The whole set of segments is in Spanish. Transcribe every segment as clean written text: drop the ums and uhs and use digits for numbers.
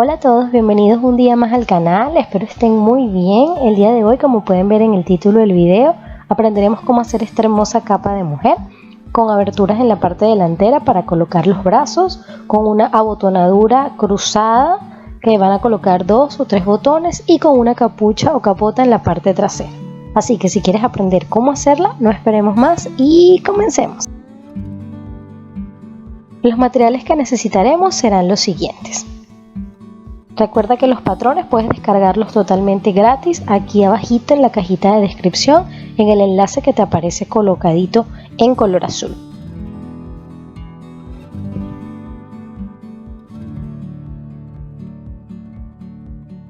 Hola a todos, bienvenidos un día más al canal, espero estén muy bien. El día de hoy, como pueden ver en el título del video, aprenderemos cómo hacer esta hermosa capa de mujer con aberturas en la parte delantera para colocar los brazos, con una abotonadura cruzada que van a colocar 2 o 3 botones y con una capucha o capota en la parte trasera. Así que si quieres aprender cómo hacerla, no esperemos más y comencemos. Los materiales que necesitaremos serán los siguientes. Recuerda que los patrones puedes descargarlos totalmente gratis aquí abajito en la cajita de descripción en el enlace que te aparece colocadito en color azul.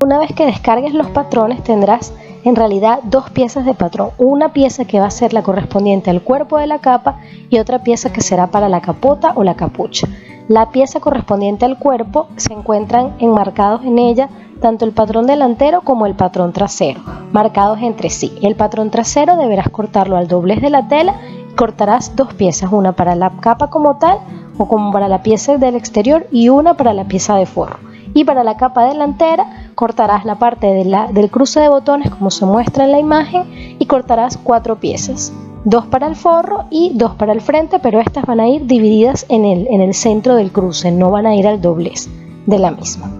Una vez que descargues los patrones tendrás en realidad dos piezas de patrón, una pieza que va a ser la correspondiente al cuerpo de la capa y otra pieza que será para la capota o la capucha. La pieza correspondiente al cuerpo se encuentran enmarcados en ella tanto el patrón delantero como el patrón trasero, marcados entre sí. El patrón trasero deberás cortarlo al doblez de la tela y cortarás dos piezas, una para la capa como tal o como para la pieza del exterior y una para la pieza de forro. Y para la capa delantera cortarás la parte del cruce de botones como se muestra en la imagen y cortarás 4 piezas, 2 para el forro y 2 para el frente, pero estas van a ir divididas en el centro del cruce, no van a ir al doblez de la misma.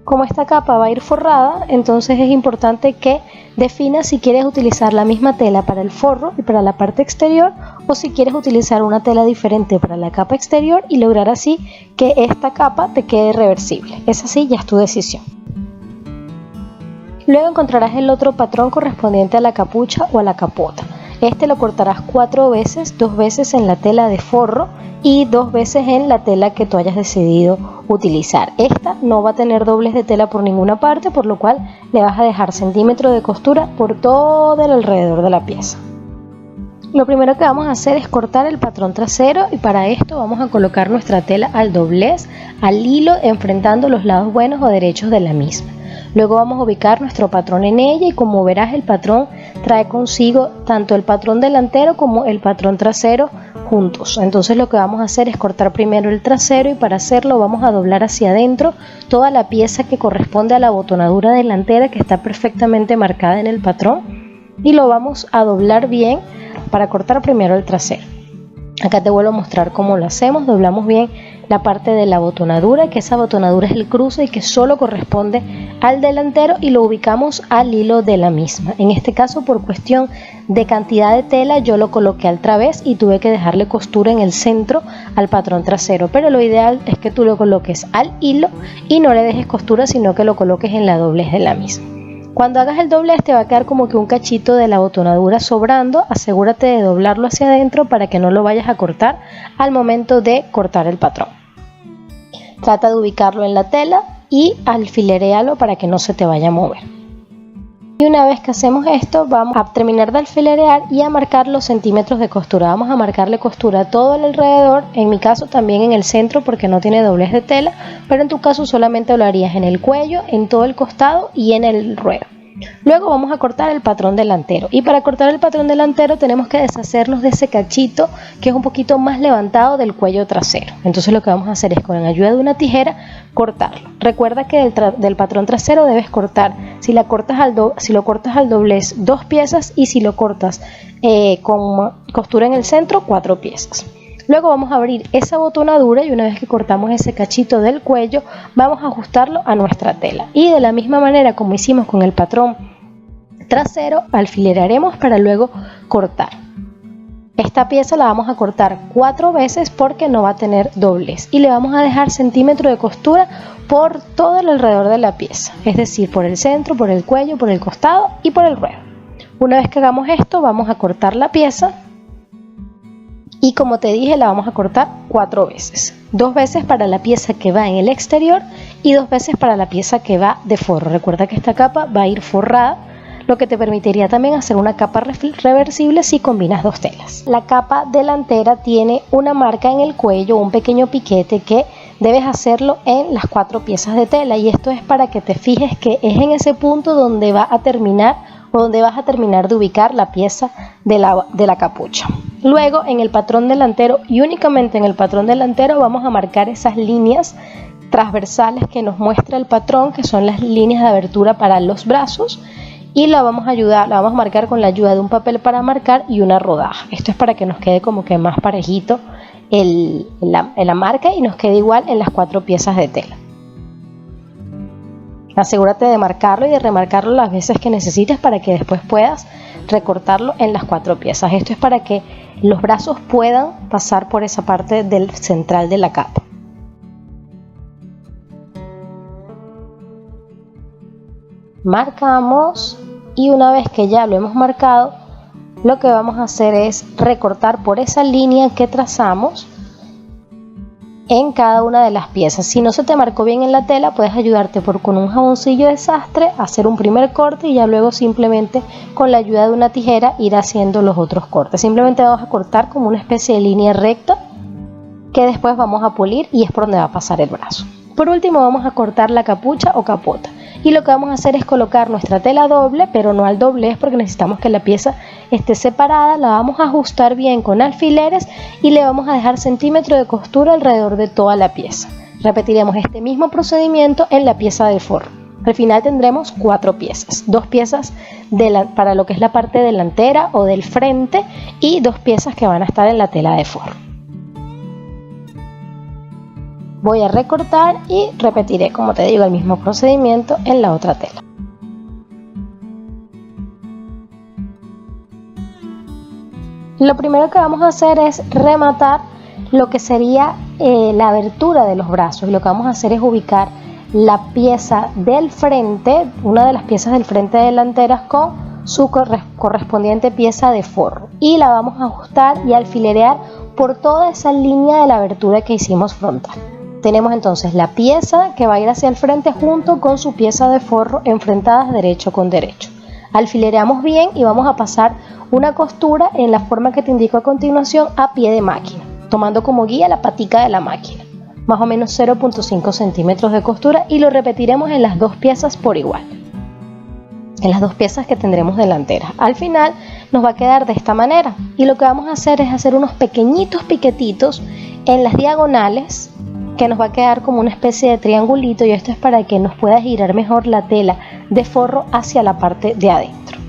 Como esta capa va a ir forrada, entonces es importante que definas si quieres utilizar la misma tela para el forro y para la parte exterior o si quieres utilizar una tela diferente para la capa exterior y lograr así que esta capa te quede reversible. Es así, ya es tu decisión. Luego encontrarás el otro patrón correspondiente a la capucha o a la capota. Este lo cortarás 4 veces, 2 veces en la tela de forro y 2 veces en la tela que tú hayas decidido utilizar. Esta no va a tener doblez de tela por ninguna parte, por lo cual le vas a dejar centímetros de costura por todo el alrededor de la pieza. Lo primero que vamos a hacer es cortar el patrón trasero y para esto vamos a colocar nuestra tela al doblez, al hilo, enfrentando los lados buenos o derechos de la misma. Luego vamos a ubicar nuestro patrón en ella y como verás el patrón trae consigo tanto el patrón delantero como el patrón trasero juntos. Entonces lo que vamos a hacer es cortar primero el trasero y para hacerlo vamos a doblar hacia adentro toda la pieza que corresponde a la abotonadura delantera que está perfectamente marcada en el patrón y lo vamos a doblar bien para cortar primero el trasero. Acá te vuelvo a mostrar cómo lo hacemos. Doblamos bien la parte de la abotonadura, que esa abotonadura es el cruce y que solo corresponde al delantero y lo ubicamos al hilo de la misma. En este caso, por cuestión de cantidad de tela, yo lo coloqué al través y tuve que dejarle costura en el centro al patrón trasero, pero lo ideal es que tú lo coloques al hilo y no le dejes costura, sino que lo coloques en la doblez de la misma. Cuando hagas el doblez te va a quedar como que un cachito de la abotonadura sobrando, asegúrate de doblarlo hacia adentro para que no lo vayas a cortar al momento de cortar el patrón. Trata de ubicarlo en la tela y alfileréalo para que no se te vaya a mover. Y una vez que hacemos esto vamos a terminar de alfilerear y a marcar los centímetros de costura. Vamos a marcarle costura a todo el alrededor, en mi caso también en el centro porque no tiene doblez de tela, pero en tu caso solamente lo harías en el cuello, en todo el costado y en el ruedo. Luego vamos a cortar el patrón delantero y para cortar el patrón delantero tenemos que deshacernos de ese cachito que es un poquito más levantado del cuello trasero. Entonces lo que vamos a hacer es con ayuda de una tijera cortarlo. Recuerda que del patrón trasero debes cortar, si lo cortas al doblez, 2 piezas y si lo cortas con costura en el centro, 4 piezas. Luego vamos a abrir esa abotonadura y una vez que cortamos ese cachito del cuello vamos a ajustarlo a nuestra tela y de la misma manera como hicimos con el patrón trasero alfileraremos para luego cortar. Esta pieza la vamos a cortar 4 veces porque no va a tener doblez y le vamos a dejar centímetro de costura por todo el alrededor de la pieza, es decir, por el centro, por el cuello, por el costado y por el ruedo. Una vez que hagamos esto vamos a cortar la pieza. Y como te dije, la vamos a cortar 4 veces. 2 veces para la pieza que va en el exterior y 2 veces para la pieza que va de forro. Recuerda que esta capa va a ir forrada, lo que te permitiría también hacer una capa reversible si combinas 2 telas. La capa delantera tiene una marca en el cuello, un pequeño piquete que debes hacerlo en las 4 piezas de tela y esto es para que te fijes que es en ese punto donde va a terminar o donde vas a terminar de ubicar la pieza de la capucha. Luego en el patrón delantero y únicamente en el patrón delantero vamos a marcar esas líneas transversales que nos muestra el patrón, que son las líneas de abertura para los brazos, y la vamos a marcar con la ayuda de un papel para marcar y una rodaja. Esto es para que nos quede como que más parejito la marca y nos quede igual en las 4 piezas de tela. Asegúrate de marcarlo y de remarcarlo las veces que necesites para que después puedas recortarlo en las 4 piezas. Esto es para que los brazos puedan pasar por esa parte del central de la capa. Marcamos y una vez que ya lo hemos marcado, lo que vamos a hacer es recortar por esa línea que trazamos en cada una de las piezas. Si no se te marcó bien en la tela, puedes ayudarte con un jaboncillo de sastre a hacer un primer corte y ya luego simplemente con la ayuda de una tijera ir haciendo los otros cortes. Simplemente vamos a cortar como una especie de línea recta que después vamos a pulir y es por donde va a pasar el brazo. Por último vamos a cortar la capucha o capota. Y lo que vamos a hacer es colocar nuestra tela doble, pero no al doblez porque necesitamos que la pieza esté separada. La vamos a ajustar bien con alfileres y le vamos a dejar centímetro de costura alrededor de toda la pieza. Repetiremos este mismo procedimiento en la pieza de forro. Al final tendremos 4 piezas, 2 piezas para lo que es la parte delantera o del frente y 2 piezas que van a estar en la tela de forro. Voy a recortar y repetiré, como te digo, el mismo procedimiento en la otra tela. Lo primero que vamos a hacer es rematar lo que sería la abertura de los brazos. Lo que vamos a hacer es ubicar la pieza del frente, una de las piezas del frente delanteras con su correspondiente pieza de forro. Y la vamos a ajustar y alfilerear por toda esa línea de la abertura que hicimos frontal. Tenemos entonces la pieza que va a ir hacia el frente junto con su pieza de forro enfrentadas derecho con derecho. Alfilereamos bien y vamos a pasar una costura en la forma que te indico a continuación a pie de máquina, tomando como guía la patica de la máquina, más o menos 0.5 centímetros de costura, y lo repetiremos en las 2 piezas por igual, en las 2 piezas que tendremos delanteras. Al final nos va a quedar de esta manera y lo que vamos a hacer es hacer unos pequeñitos piquetitos en las diagonales que nos va a quedar como una especie de triangulito, y esto es para que nos pueda girar mejor la tela de forro hacia la parte de adentro,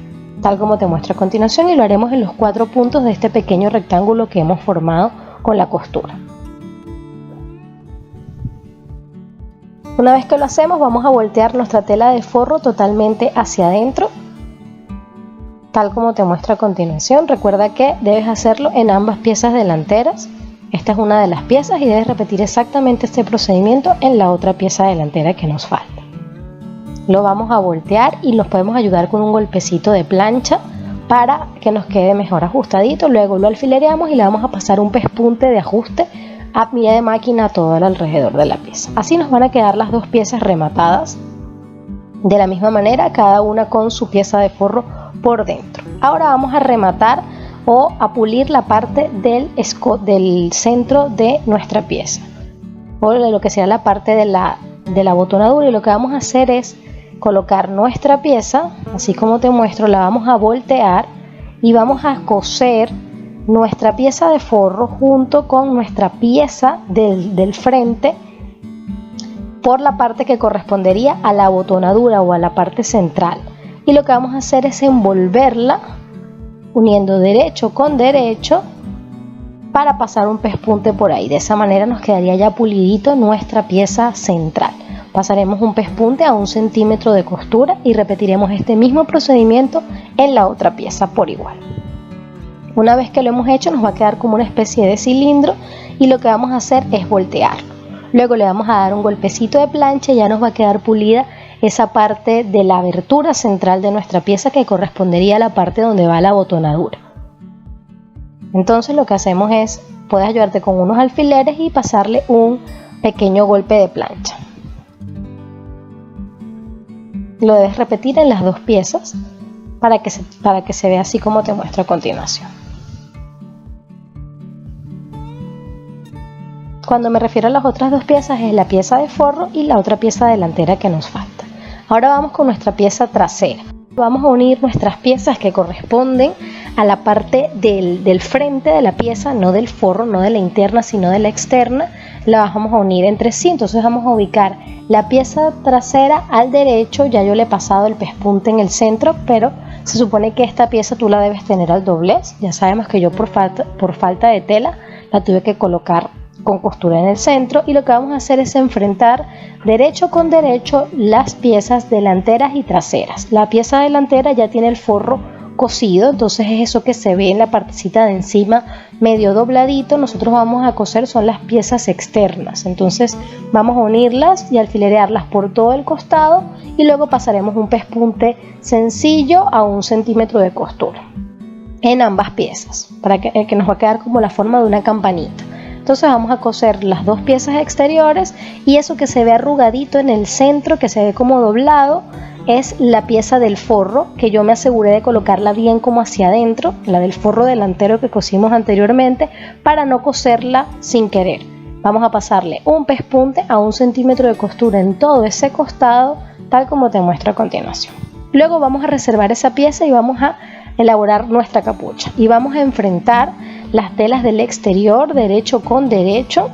tal como te muestro a continuación, y lo haremos en los 4 puntos de este pequeño rectángulo que hemos formado con la costura. Una vez que lo hacemos, vamos a voltear nuestra tela de forro totalmente hacia adentro, tal como te muestro a continuación. Recuerda que debes hacerlo en ambas piezas delanteras. Esta es una de las piezas y debes repetir exactamente este procedimiento en la otra pieza delantera que nos falta. Lo vamos a voltear y nos podemos ayudar con un golpecito de plancha para que nos quede mejor ajustadito. Luego lo alfilereamos y le vamos a pasar un pespunte de ajuste a pie de máquina todo alrededor de la pieza. Así nos van a quedar las 2 piezas rematadas de la misma manera, cada una con su pieza de forro por dentro. Ahora vamos a rematar o a pulir la parte del centro de nuestra pieza, o de lo que sea la parte de la botonadura, y lo que vamos a hacer es colocar nuestra pieza, así como te muestro, la vamos a voltear y vamos a coser nuestra pieza de forro junto con nuestra pieza del frente por la parte que correspondería a la botonadura o a la parte central, y lo que vamos a hacer es envolverla uniendo derecho con derecho para pasar un pespunte por ahí. De esa manera nos quedaría ya pulidito nuestra pieza central. Pasaremos un pespunte a 1 centímetro de costura y repetiremos este mismo procedimiento en la otra pieza por igual. Una vez que lo hemos hecho, nos va a quedar como una especie de cilindro y lo que vamos a hacer es voltearlo. Luego le vamos a dar un golpecito de plancha y ya nos va a quedar pulida esa parte de la abertura central de nuestra pieza que correspondería a la parte donde va la botonadura. Entonces lo que hacemos es, puedes ayudarte con unos alfileres y pasarle un pequeño golpe de plancha. Lo debes repetir en las 2 piezas para que se vea así como te muestro a continuación. Cuando me refiero a las otras 2 piezas es la pieza de forro y la otra pieza delantera que nos falta. Ahora vamos con nuestra pieza trasera. Vamos a unir nuestras piezas que corresponden a la parte del frente de la pieza, no del forro, no de la interna, sino de la externa. La vamos a unir entre sí. Entonces vamos a ubicar la pieza trasera al derecho. Ya yo le he pasado el pespunte en el centro, pero se supone que esta pieza tú la debes tener al doblez. Ya sabemos que yo por falta de tela la tuve que colocar con costura en el centro, y lo que vamos a hacer es enfrentar derecho con derecho las piezas delanteras y traseras. La pieza delantera ya tiene el forro cosido, entonces es eso que se ve en la partecita de encima medio dobladito. Nosotros vamos a coser son las piezas externas, entonces vamos a unirlas y alfilerearlas por todo el costado, y luego pasaremos un pespunte sencillo a 1 centímetro de costura en ambas piezas para que nos va a quedar como la forma de una campanita. Entonces vamos a coser las dos piezas exteriores, y eso que se ve arrugadito en el centro, que se ve como doblado, es la pieza del forro, que yo me aseguré de colocarla bien como hacia adentro, la del forro delantero que cosimos anteriormente, para no coserla sin querer. Vamos a pasarle un pespunte a 1 centímetro de costura en todo ese costado, tal como te muestro a continuación. Luego vamos a reservar esa pieza y vamos a elaborar nuestra capucha, y vamos a enfrentar las telas del exterior derecho con derecho,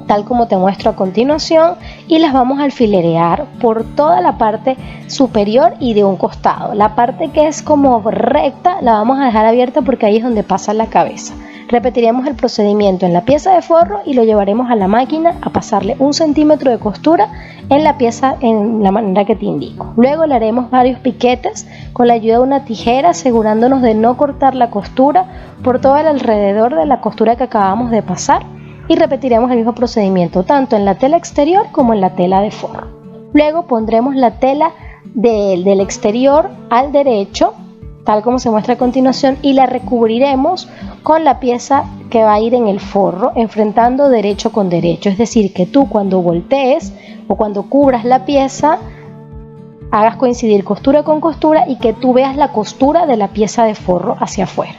tal como te muestro a continuación, y las vamos a alfilerear por toda la parte superior y de un costado. La parte que es como recta la vamos a dejar abierta porque ahí es donde pasa la cabeza. Repetiremos el procedimiento en la pieza de forro y lo llevaremos a la máquina a pasarle 1 centímetro de costura en la pieza en la manera que te indico. Luego le haremos varios piquetes con la ayuda de una tijera, asegurándonos de no cortar la costura por todo el alrededor de la costura que acabamos de pasar, y repetiremos el mismo procedimiento tanto en la tela exterior como en la tela de forro. Luego pondremos la tela del exterior al derecho, tal como se muestra a continuación, y la recubriremos con la pieza que va a ir en el forro, enfrentando derecho con derecho. Es decir, que tú cuando voltees o cuando cubras la pieza hagas coincidir costura con costura y que tú veas la costura de la pieza de forro hacia afuera.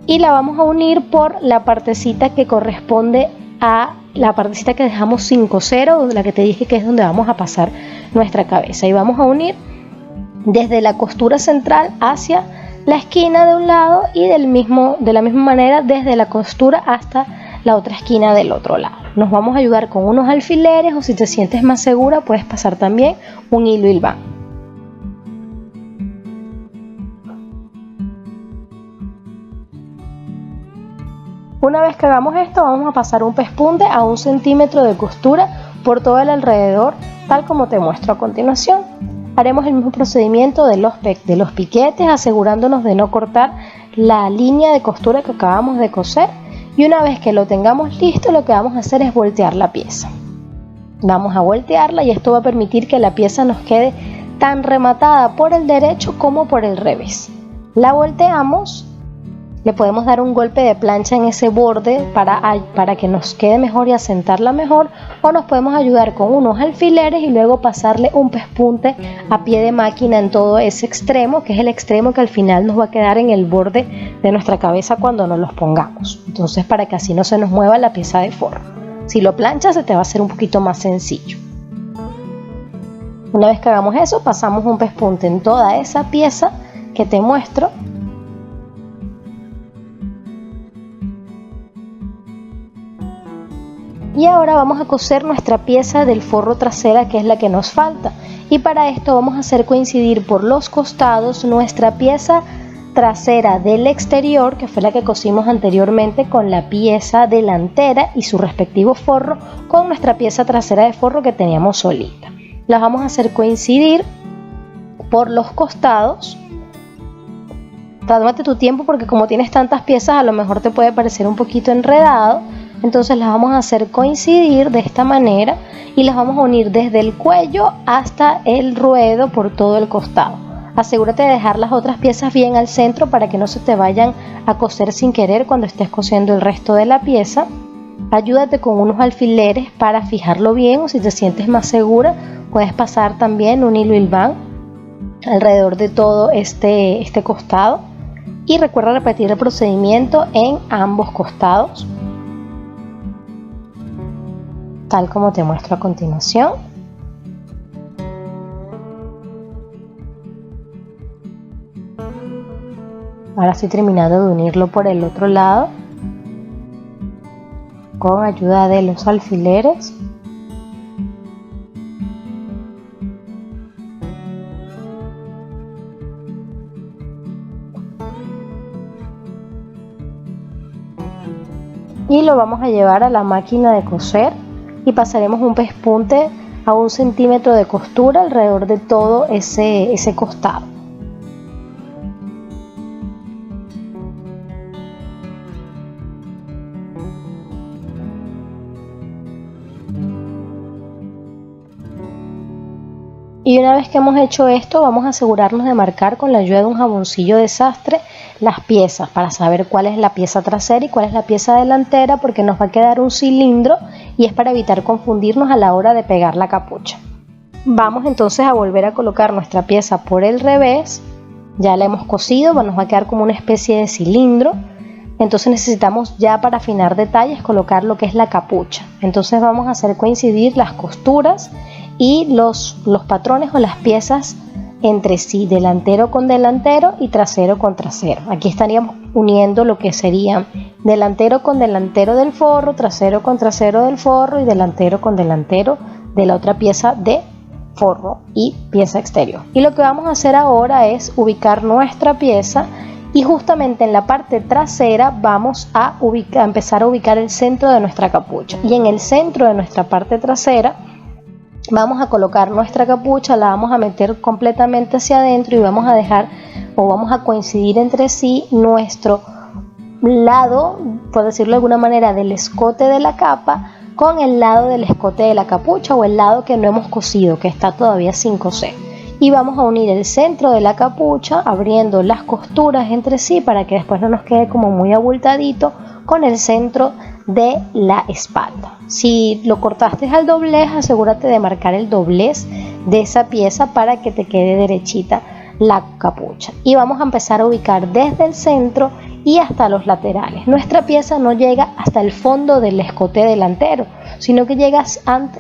Y la vamos a unir por la partecita que corresponde a la partecita que dejamos sin coser, o la que te dije que es donde vamos a pasar nuestra cabeza, y vamos a unir desde la costura central hacia la esquina de un lado y de la misma manera desde la costura hasta la otra esquina del otro lado. Nos vamos a ayudar con unos alfileres, o si te sientes más segura puedes pasar también un hilo hilván. Una vez que hagamos esto, vamos a pasar un pespunte a 1 centímetro de costura por todo el alrededor, tal como te muestro a continuación. Haremos el mismo procedimiento de los piquetes, asegurándonos de no cortar la línea de costura que acabamos de coser, y una vez que lo tengamos listo, lo que vamos a hacer es voltear la pieza. Vamos a voltearla, y esto va a permitir que la pieza nos quede tan rematada por el derecho como por el revés. La volteamos, le podemos dar un golpe de plancha en ese borde para que nos quede mejor y asentarla mejor, o nos podemos ayudar con unos alfileres y luego pasarle un pespunte a pie de máquina en todo ese extremo, que es el extremo que al final nos va a quedar en el borde de nuestra cabeza cuando nos los pongamos. Entonces, para que así no se nos mueva la pieza de forro. Si lo planchas, se te va a hacer un poquito más sencillo. Una vez que hagamos eso, pasamos un pespunte en toda esa pieza que te muestro. Y ahora vamos a coser nuestra pieza del forro trasera, que es la que nos falta, y para esto vamos a hacer coincidir por los costados nuestra pieza trasera del exterior, que fue la que cosimos anteriormente, con la pieza delantera y su respectivo forro, con nuestra pieza trasera de forro que teníamos solita. Las vamos a hacer coincidir por los costados. Tómate tu tiempo porque como tienes tantas piezas a lo mejor te puede parecer un poquito enredado. Entonces las vamos a hacer coincidir de esta manera y las vamos a unir desde el cuello hasta el ruedo por todo el costado. Asegúrate de dejar las otras piezas bien al centro para que no se te vayan a coser sin querer cuando estés cosiendo el resto de la pieza. Ayúdate con unos alfileres para fijarlo bien, o si te sientes más segura puedes pasar también un hilo hilván alrededor de todo este costado, y recuerda repetir el procedimiento en ambos costados, tal como te muestro a continuación. Ahora estoy terminando de unirlo por el otro lado con ayuda de los alfileres. Y lo vamos a llevar a la máquina de coser y pasaremos un pespunte a 1 centímetro de costura alrededor de todo ese costado. Y una vez que hemos hecho esto, vamos a asegurarnos de marcar con la ayuda de un jaboncillo de sastre las piezas para saber cuál es la pieza trasera y cuál es la pieza delantera, porque nos va a quedar un cilindro y es para evitar confundirnos a la hora de pegar la capucha. Vamos entonces a volver a colocar nuestra pieza por el revés. Ya la hemos cosido, nos va a quedar como una especie de cilindro. Entonces necesitamos ya para afinar detalles colocar lo que es la capucha. Entonces vamos a hacer coincidir las costuras y los patrones o las piezas entre sí, delantero con delantero y trasero con trasero. Aquí estaríamos uniendo lo que sería delantero con delantero del forro, trasero con trasero del forro y delantero con delantero de la otra pieza de forro y pieza exterior. Y lo que vamos a hacer ahora es ubicar nuestra pieza y justamente en la parte trasera vamos a empezar a ubicar el centro de nuestra capucha, y en el centro de nuestra parte trasera vamos a colocar nuestra capucha, la vamos a meter completamente hacia adentro y vamos a dejar o vamos a coincidir entre sí nuestro lado, por decirlo de alguna manera, del escote de la capa con el lado del escote de la capucha, o el lado que no hemos cosido, que está todavía sin coser. Y vamos a unir el centro de la capucha abriendo las costuras entre sí para que después no nos quede como muy abultadito con el centro de la espalda. Si lo cortaste al doblez, asegúrate de marcar el doblez de esa pieza para que te quede derechita la capucha. Y vamos a empezar a ubicar desde el centro y hasta los laterales. Nuestra pieza no llega hasta el fondo del escote delantero, sino que llega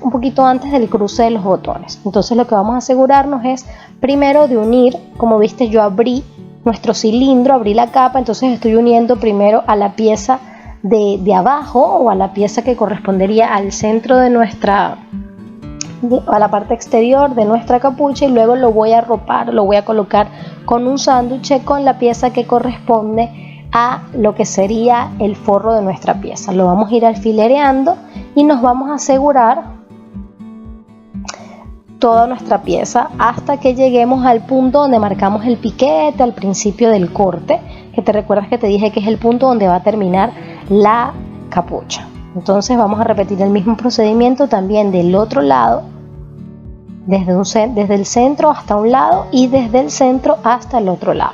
un poquito antes del cruce de los botones. Entonces lo que vamos a asegurarnos es primero de unir, como viste yo abrí nuestro cilindro, abrí la capa, entonces estoy uniendo primero a la pieza de abajo, o a la pieza que correspondería al centro de a la parte exterior de nuestra capucha, y luego lo voy a arropar, lo voy a colocar con un sándwich con la pieza que corresponde a lo que sería el forro de nuestra pieza. Lo vamos a ir alfilereando y nos vamos a asegurar toda nuestra pieza hasta que lleguemos al punto donde marcamos el piquete al principio del corte, que te recuerdas que te dije que es el punto donde va a terminar la capucha. Entonces vamos a repetir el mismo procedimiento también del otro lado, desde el centro hasta un lado y desde el centro hasta el otro lado.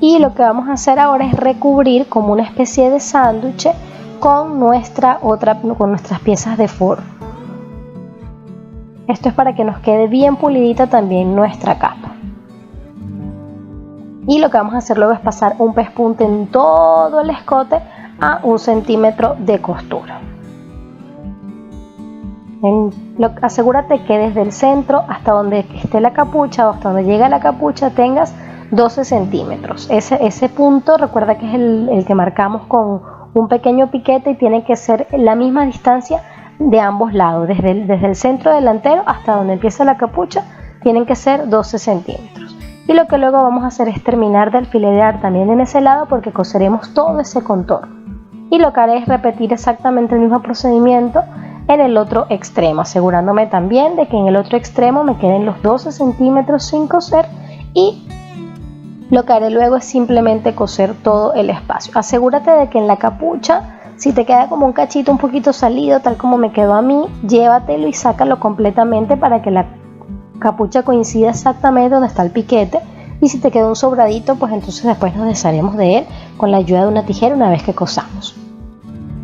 Y lo que vamos a hacer ahora es recubrir como una especie de sándwich con nuestras piezas de forro. Esto es para que nos quede bien pulidita también nuestra capa. Y lo que vamos a hacer luego es pasar un pespunte en todo el escote a 1 centímetro de costura. Asegúrate que desde el centro hasta donde esté la capucha o hasta donde llega la capucha tengas 12 centímetros. Ese punto recuerda que es el que marcamos con un pequeño piquete y tiene que ser la misma distancia de ambos lados, desde el centro delantero hasta donde empieza la capucha tienen que ser 12 centímetros. Y lo que luego vamos a hacer es terminar de alfilerear también en ese lado, porque coseremos todo ese contorno. Y lo que haré es repetir exactamente el mismo procedimiento en el otro extremo, asegurándome también de que en el otro extremo me queden los 12 centímetros sin coser, y lo que haré luego es simplemente coser todo el espacio. Asegúrate de que en la capucha, si te queda como un cachito un poquito salido, tal como me quedó a mí, llévatelo y sácalo completamente para que la capucha coincida exactamente donde está el piquete. Y si te quedó un sobradito, pues entonces después nos desharemos de él con la ayuda de una tijera una vez que cosamos.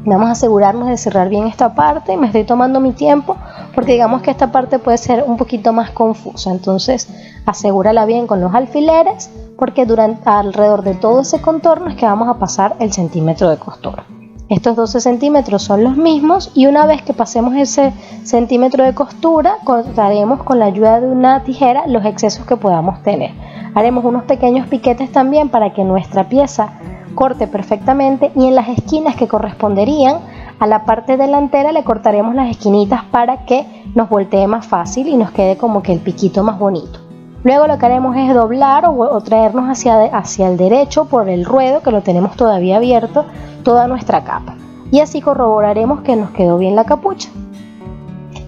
Vamos a asegurarnos de cerrar bien esta parte, y me estoy tomando mi tiempo porque digamos que esta parte puede ser un poquito más confusa. Entonces asegúrala bien con los alfileres, porque alrededor de todo ese contorno es que vamos a pasar el centímetro de costura. Estos 12 centímetros son los mismos y una vez que pasemos ese centímetro de costura, cortaremos con la ayuda de una tijera los excesos que podamos tener. Haremos unos pequeños piquetes también para que nuestra pieza corte perfectamente, y en las esquinas que corresponderían a la parte delantera le cortaremos las esquinitas para que nos voltee más fácil y nos quede como que el piquito más bonito. Luego lo que haremos es doblar o traernos hacia el derecho por el ruedo, que lo tenemos todavía abierto, toda nuestra capa, y así corroboraremos que nos quedó bien la capucha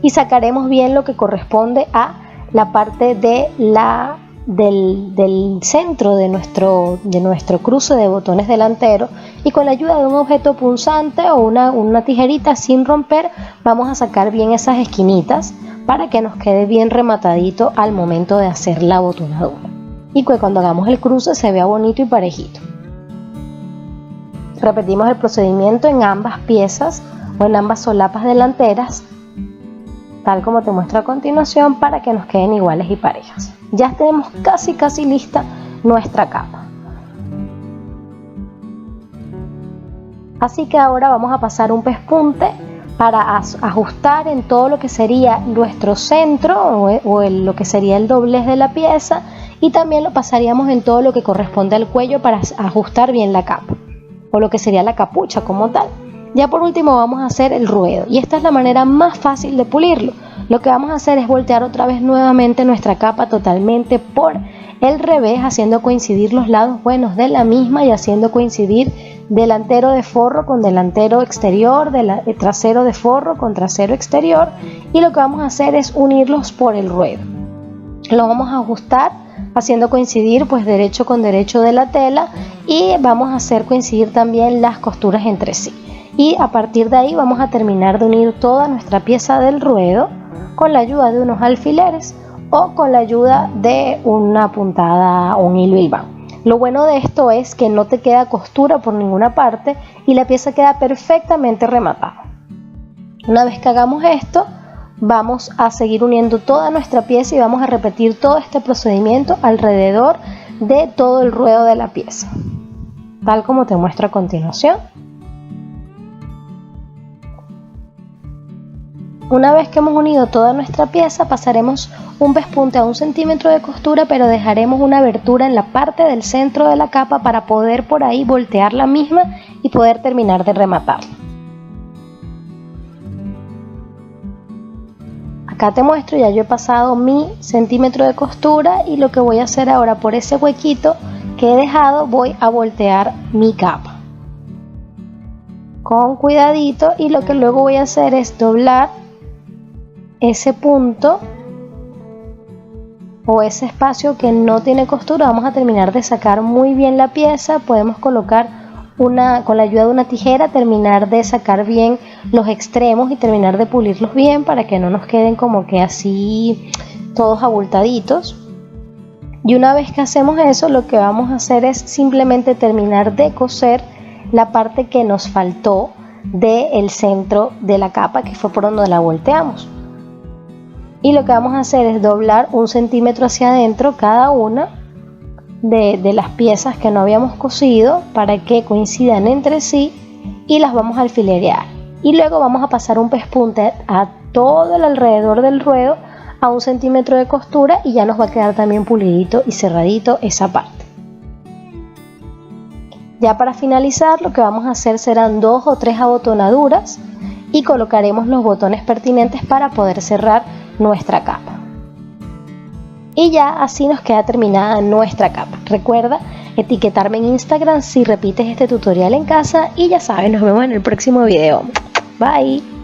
y sacaremos bien lo que corresponde a la parte de del centro de nuestro cruce de botones delanteros, y con la ayuda de un objeto punzante o una tijerita sin romper vamos a sacar bien esas esquinitas para que nos quede bien rematadito al momento de hacer la botonadura y que cuando hagamos el cruce se vea bonito y parejito. Repetimos el procedimiento en ambas piezas o en ambas solapas delanteras, tal como te muestro a continuación, para que nos queden iguales y parejas. Ya tenemos casi lista nuestra capa. Así que ahora vamos a pasar un pespunte para ajustar en todo lo que sería nuestro centro lo que sería el doblez de la pieza, y también lo pasaríamos en todo lo que corresponde al cuello para ajustar bien la capa o lo que sería la capucha como tal. Ya por último vamos a hacer el ruedo, y esta es la manera más fácil de pulirlo. Lo que vamos a hacer es voltear otra vez nuevamente nuestra capa totalmente por el revés, haciendo coincidir los lados buenos de la misma y haciendo coincidir delantero de forro con delantero exterior, trasero de forro con trasero exterior, y lo que vamos a hacer es unirlos por el ruedo. Lo vamos a ajustar haciendo coincidir pues derecho con derecho de la tela, y vamos a hacer coincidir también las costuras entre sí, y a partir de ahí vamos a terminar de unir toda nuestra pieza del ruedo con la ayuda de unos alfileres o con la ayuda de una puntada o un hilo hilván. Lo bueno de esto es que no te queda costura por ninguna parte y la pieza queda perfectamente rematada. Una vez que hagamos esto, vamos a seguir uniendo toda nuestra pieza y vamos a repetir todo este procedimiento alrededor de todo el ruedo de la pieza, tal como te muestro a continuación. Una vez que hemos unido toda nuestra pieza, pasaremos un pespunte a 1 centímetro de costura, pero dejaremos una abertura en la parte del centro de la capa para poder por ahí voltear la misma y poder terminar de rematarla. Acá te muestro, ya yo he pasado mi centímetro de costura, y lo que voy a hacer ahora, por ese huequito que he dejado, voy a voltear mi capa con cuidadito, y lo que luego voy a hacer es doblar ese punto o ese espacio que no tiene costura. Vamos a terminar de sacar muy bien la pieza. Podemos colocar con la ayuda de una tijera, terminar de sacar bien los extremos y terminar de pulirlos bien para que no nos queden como que así todos abultaditos. Y una vez que hacemos eso, lo que vamos a hacer es simplemente terminar de coser la parte que nos faltó del centro de la capa, que fue por donde la volteamos. Y lo que vamos a hacer es doblar 1 centímetro hacia adentro cada una de las piezas que no habíamos cosido para que coincidan entre sí, y las vamos a alfilerear. Y luego vamos a pasar un pespunte a todo el alrededor del ruedo a 1 centímetro de costura, y ya nos va a quedar también pulidito y cerradito esa parte. Ya para finalizar, lo que vamos a hacer serán 2 o 3 abotonaduras y colocaremos los botones pertinentes para poder cerrar nuestra capa. Y ya así nos queda terminada nuestra capa. Recuerda etiquetarme en Instagram si repites este tutorial en casa, y ya sabes, nos vemos en el próximo video. Bye.